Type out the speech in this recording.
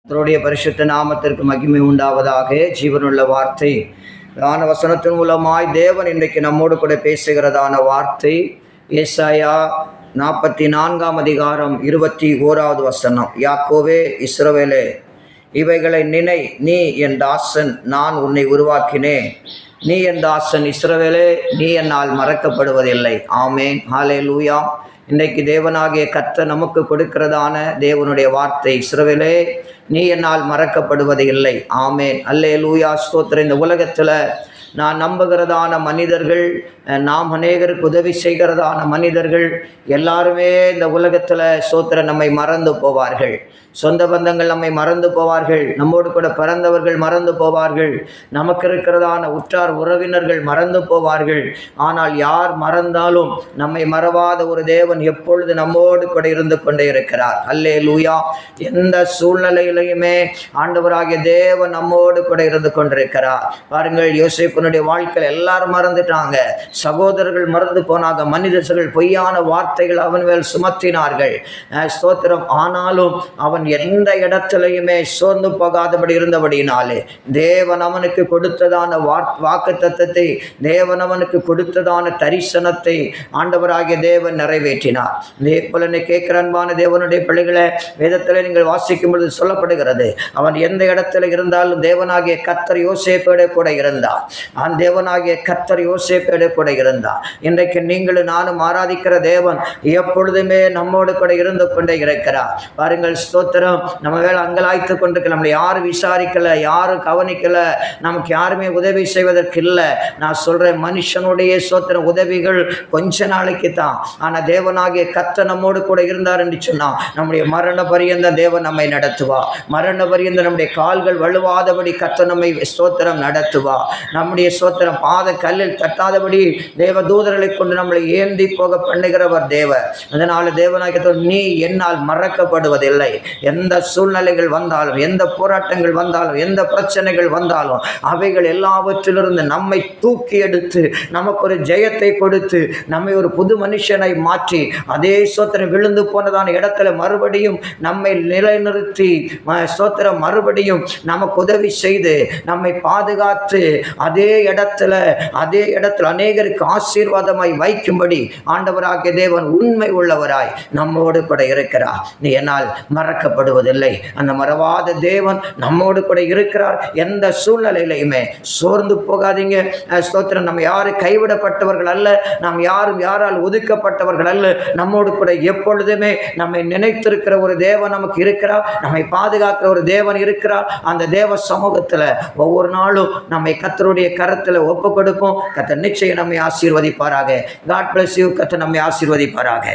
அவருடைய பரிசுத்த நாமத்திற்கு மகிமை உண்டாவதாக. ஜீவனுள்ள வார்த்தை வசனத்தின் மூலமாய் தேவன் இன்றைக்கு நம்மோடு கூட பேசுகிறதான வார்த்தை ஏசாயா 44 அதிகாரம் 21 வசனம். யாக்கோவே, இஸ்ரவேலே, இவைகளை நினை, நீ என் தாசன், நான் உன்னை உருவாக்கினேன். நீ என் தாசன் இஸ்ரவேலே, நீ என்னால் மறக்கப்படுவதில்லை. ஆமேன், ஹல்லேலூயா. இன்றைக்கு தேவனாகிய கர்த்தர் நமக்கு கொடுக்கிறதான தேவனுடைய வார்த்தை, இஸ்ரவேலே, நீ என்னால் மறக்கப்படுவது இல்லை. ஆமேன், அல்லேலூயா, ஸ்தோத்திரம். இந்த உலகத்தில் நான் நம்புகிறதான மனிதர்கள், நாம் அநேகருக்கு உதவி செய்கிறதான மனிதர்கள் எல்லாருமே இந்த உலகத்தில் ஸ்தோத்திரம் நம்மை மறந்து போவார்கள். சொந்த பந்தங்கள் நம்மை மறந்து போவார்கள். நம்மோடு கூட பிறந்தவர்கள் மறந்து போவார்கள். நமக்கு இருக்கிறதான உற்றார் உறவினர்கள் மறந்து போவார்கள். ஆனால் யார் மறந்தாலும் நம்மை மறவாத ஒரு தேவன் எப்பொழுது நம்மோடு கூட இருந்து கொண்டே இருக்கிறார். அல்லேலூயா. எந்த சூழ்நிலையிலையுமே ஆண்டவராகிய தேவன் நம்மோடு கூட இருந்து கொண்டிருக்கிறார். பாருங்கள், யோசேப்பினுடைய வாழ்க்கையில் எல்லாரும் மறந்துட்டாங்க. சகோதரர்கள் மறந்து போனாங்க. மனிதர்கள் பொய்யான வார்த்தைகள் அவன் மேல் சுமத்தினார்கள். ஸ்தோத்திரம். ஆனாலும் அவன் எந்த இடத்திலையுமே சோர்ந்து போகாதபடி இருந்தபடியினாலே தேவன் அவனுக்கு கொடுத்ததான வாக்குத்தத்தத்தை, தேவன் அவனுக்கு கொடுத்ததான தரிசனத்தை ஆண்டவராகிய தேவன் நிறைவேற்றினார். இதே போல கேட்கிற அன்பான தேவனுடைய பிள்ளைகளை, வேதத்தில் நீங்கள் வாசிக்கும் பொழுது சொல்லப்படுகிறது, அவன் எந்த இடத்துல இருந்தாலும் தேவனாகிய கர்த்தர் யோசேப்போடு கூட இருந்தார். தேவனாகிய கர்த்தர் யோசேப்போடு கூட இருந்தார். இன்றைக்கு நீங்களும் நானும் ஆராதிக்கிற தேவன் எப்பொழுதுமே நம்மோடு கூட இருந்து கொண்டே இருக்கிறார். பாருங்கள், நம்ம வேலை அங்கலாய்த்து கொண்டிருக்கல. நம்மளை யாரும் விசாரிக்கல, யாரும் கவனிக்கல, நமக்கு யாருமே உதவி செய்வதற்கு இல்லை. நான் சொல்றேன், மனுஷனுடைய ஸ்தோத்திரம் உதவிகள் கொஞ்ச நாளைக்கு தான். ஆனால் தேவனாகிய கர்த்தர் நம்மோடு கூட இருந்தார் என்று சொன்னால் நம்முடைய மரண பரியந்த தேவன் நம்மை நடத்துவா. மரண பரியந்த நம்முடைய கால்கள் வலுவாதபடி கர்த்தர் நம்மை ஸ்தோத்திரம் நடத்துவா. நம்முடைய ஸ்தோத்திரம் பாத கல்லில் தட்டாதபடி தேவ தூதர்களை கொண்டு நம்மளை ஏந்தி போக பண்ணுகிறவர் தேவர். அதனால தேவனாகிய நீ என்னால் மறக்கப்படுவதில்லை. எந்த சூழ்நிலைகள் வந்தாலும், எந்த போராட்டங்கள் வந்தாலும், எந்த பிரச்சனைகள் வந்தாலும் அவைகள் எல்லாவற்றிலிருந்து நம்மை தூக்கி எடுத்து நமக்கு ஒரு ஜெயத்தை கொடுத்து நம்மை ஒரு புது மனுஷனை மாற்றி அதே ஸ்தோத்திரம் விழுந்து போனதான இடத்துல மறுபடியும் நம்மை நிலைநிறுத்தி ஸ்தோத்திரம் மறுபடியும் நமக்கு உதவி செய்து நம்மை பாதுகாத்து அதே இடத்துல அநேகருக்கு ஆசீர்வாதமாய் வைக்கும்படி ஆண்டவராகிய தேவன் உண்மை உள்ளவராய் நம்மோடு கூட இருக்கிறார். நீ என்னால் மறக்கப்படுவதில்லை. அந்த மறவாத தேவன் நம்மோடு கூட இருக்கிறார். எந்த சூழ்நிலையிலையுமே சோர்ந்து போகாதீங்க. ஸ்தோத்திரம். நம்ம யாரும் கைவிடப்பட்டவர்கள் அல்ல, நாம் யாரால் ஒதுக்கப்பட்டவர்கள் அல்ல. நம்மோடு கூட எப்பொழுதுமே நம்மை நினைத்திருக்கிற ஒரு தேவன் நமக்கு இருக்கிறார். நம்மை பாதுகாக்கிற ஒரு தேவன் இருக்கிறார். அந்த தேவ சமூகத்தில் ஒவ்வொரு நாளும் நம்மை கர்த்தருடைய கரத்தில் ஒப்பு கொடுப்போம். கர்த்தர் நிச்சயம் நம்மை ஆசீர்வதிப்பாராக. God bless you. கர்த்தர் நம்மை ஆசீர்வதிப்பாராக.